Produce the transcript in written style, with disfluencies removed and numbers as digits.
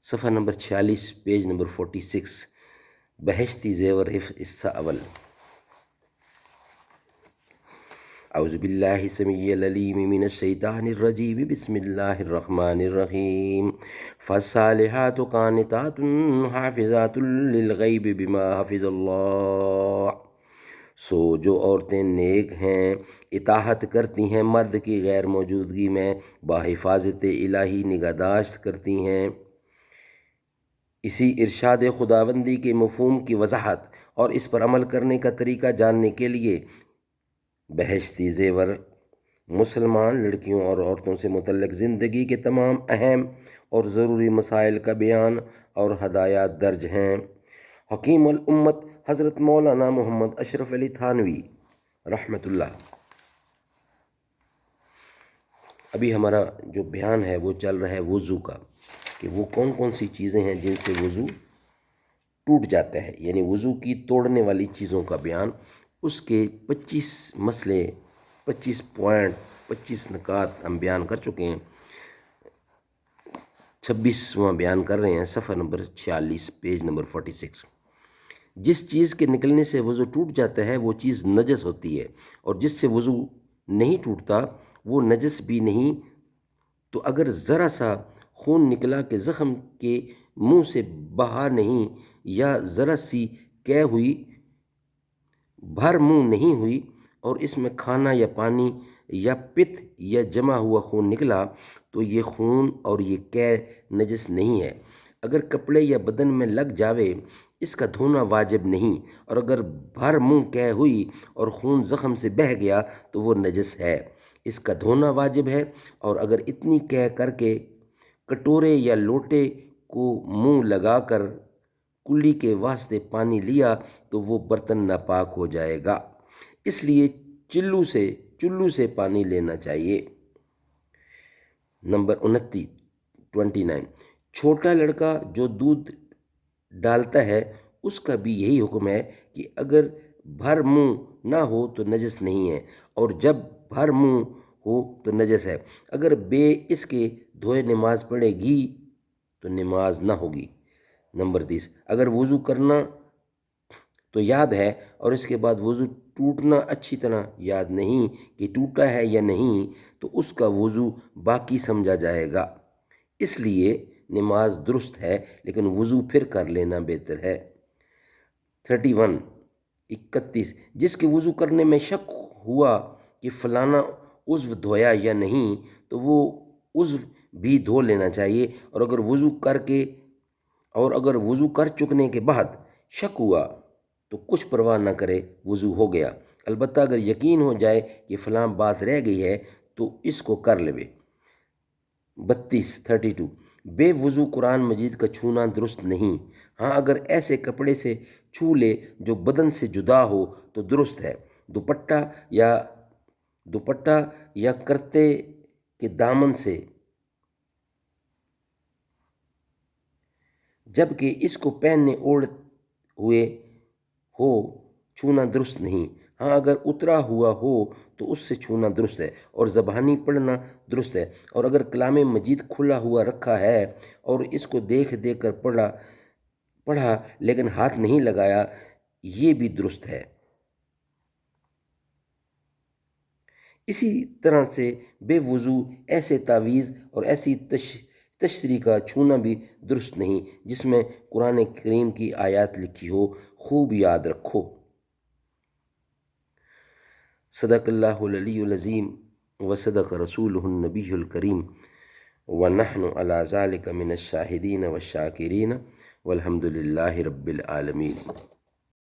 صفحہ number 46 page number 46 Bahishti Zewar حصہ اول۔ اعوذ باللہ السمیع العلیم من الشیطان الرجیم بسم اللہ الرحمن الرحیم فالصالحات قانتات حافظات للغیب بما حفظ اللہ۔ سو جو عورتیں نیک ہیں اطاعت کرتی ہیں مرد کی غیر موجودگی میں، بحفاظت الہی نگہداشت کرتی ہیں۔ اسی ارشاد خداوندی کے مفہوم کی وضاحت اور اس پر عمل کرنے کا طریقہ جاننے کے لیے بہشتی زیور مسلمان لڑکیوں اور عورتوں سے متعلق زندگی کے تمام اہم اور ضروری مسائل کا بیان اور ہدایات درج ہیں۔ حکیم الامت حضرت مولانا محمد اشرف علی تھانوی رحمۃ اللہ۔ ابھی ہمارا جو بیان ہے وہ چل رہا ہے وضو کا، کہ وہ کون کون سی چیزیں ہیں جن سے وضو ٹوٹ جاتا ہے، یعنی وضو کی توڑنے والی چیزوں کا بیان۔ اس کے 25 مسئلے، 25 پوائنٹ، 25 نکات ہم بیان کر چکے ہیں، 26واں بیان کر رہے ہیں، صفحہ نمبر 46 پیج نمبر 46۔ جس چیز کے نکلنے سے وضو ٹوٹ جاتا ہے وہ چیز نجس ہوتی ہے، اور جس سے وضو نہیں ٹوٹتا وہ نجس بھی نہیں۔ تو اگر ذرا سا خون نکلا کہ زخم کے منہ سے بہا نہیں، یا ذرا سی قے ہوئی بھر منہ نہیں ہوئی، اور اس میں کھانا یا پانی یا پت یا جمع ہوا خون نکلا، تو یہ خون اور یہ قے نجس نہیں ہے۔ اگر کپڑے یا بدن میں لگ جاوے اس کا دھونا واجب نہیں، اور اگر بھر منہ قے ہوئی اور خون زخم سے بہہ گیا تو وہ نجس ہے، اس کا دھونا واجب ہے۔ اور اگر اتنی قے کر کے کٹورے یا لوٹے کو منہ لگا کر کلی کے واسطے پانی لیا تو وہ برتن ناپاک ہو جائے گا، اس لیے چلو سے پانی لینا چاہیے۔ نمبر 29 چھوٹا لڑکا جو دودھ ڈالتا ہے اس کا بھی یہی حکم ہے کہ اگر بھر منہ نہ ہو تو نجس نہیں ہے، اور جب بھر منہ ہو تو نجس ہے۔ اگر بے اس کے دھوئے نماز پڑھے گی تو نماز نہ ہوگی۔ نمبر 30 اگر وضو کرنا تو یاد ہے اور اس کے بعد وضو ٹوٹنا اچھی طرح یاد نہیں کہ ٹوٹا ہے یا نہیں، تو اس کا وضو باقی سمجھا جائے گا، اس لیے نماز درست ہے لیکن وضو پھر کر لینا بہتر ہے۔ 31 جس کے وضو کرنے میں شک ہوا کہ فلانا عضو دھویا یا نہیں تو وہ عضو بھی دھو لینا چاہیے، اور اگر وضو کر چکنے کے بعد شک ہوا تو کچھ پرواہ نہ کرے، وضو ہو گیا۔ البتہ اگر یقین ہو جائے کہ فلاں بات رہ گئی ہے تو اس کو کر لے۔ 32 بے وضو قرآن مجید کا چھونا درست نہیں۔ ہاں اگر ایسے کپڑے سے چھو لے جو بدن سے جدا ہو تو درست ہے، دوپٹہ یا کرتے کے دامن سے، جبکہ اس کو پہننے اوڑھ ہوئے ہو چھونا درست نہیں۔ ہاں اگر اترا ہوا ہو تو اس سے چھونا درست ہے، اور زبانی پڑھنا درست ہے، اور اگر کلام مجید کھلا ہوا رکھا ہے اور اس کو دیکھ کر پڑھا لیکن ہاتھ نہیں لگایا، یہ بھی درست ہے۔ اسی طرح سے بے وضو ایسے تعویذ اور ایسی تشریح کا چھونا بھی درست نہیں جس میں قرآن کریم کی آیات لکھی ہو، خوب یاد رکھو۔ صدق اللہ العلی العظیم وصدق رسولہ النبی الکریم ونحن علی ذلک من الشاہدین والشاکرین والحمد للہ رب العالمین۔